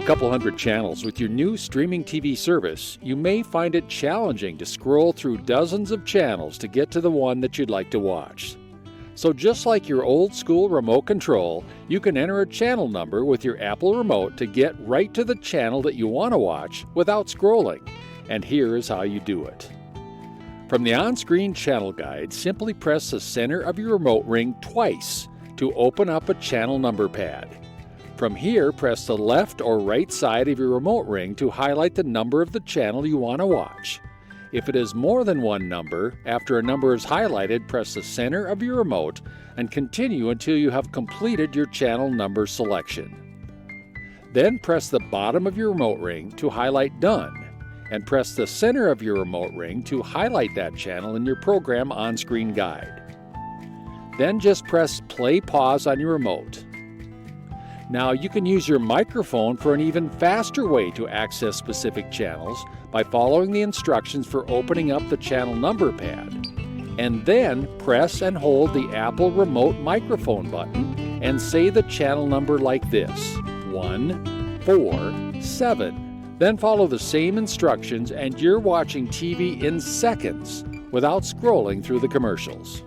a couple hundred channels with your new streaming TV service, you may find it challenging to scroll through dozens of channels to get to the one that you'd like to watch. So just like your old school remote control, you can enter a channel number with your Apple remote to get right to the channel that you want to watch without scrolling. And here is how you do it. From the on-screen channel guide, simply press the center of your remote ring twice to open up a channel number pad. From here, press the left or right side of your remote ring to highlight the number of the channel you want to watch. If it is more than one number, after a number is highlighted, press the center of your remote and continue until you have completed your channel number selection. Then press the bottom of your remote ring to highlight Done, and press the center of your remote ring to highlight that channel in your program on-screen guide. Then just press Play Pause on your remote. Now you can use your microphone for an even faster way to access specific channels by following the instructions for opening up the channel number pad. And then press and hold the Apple remote microphone button and say the channel number like this: 147. Then follow the same instructions and you're watching TV in seconds without scrolling through the commercials.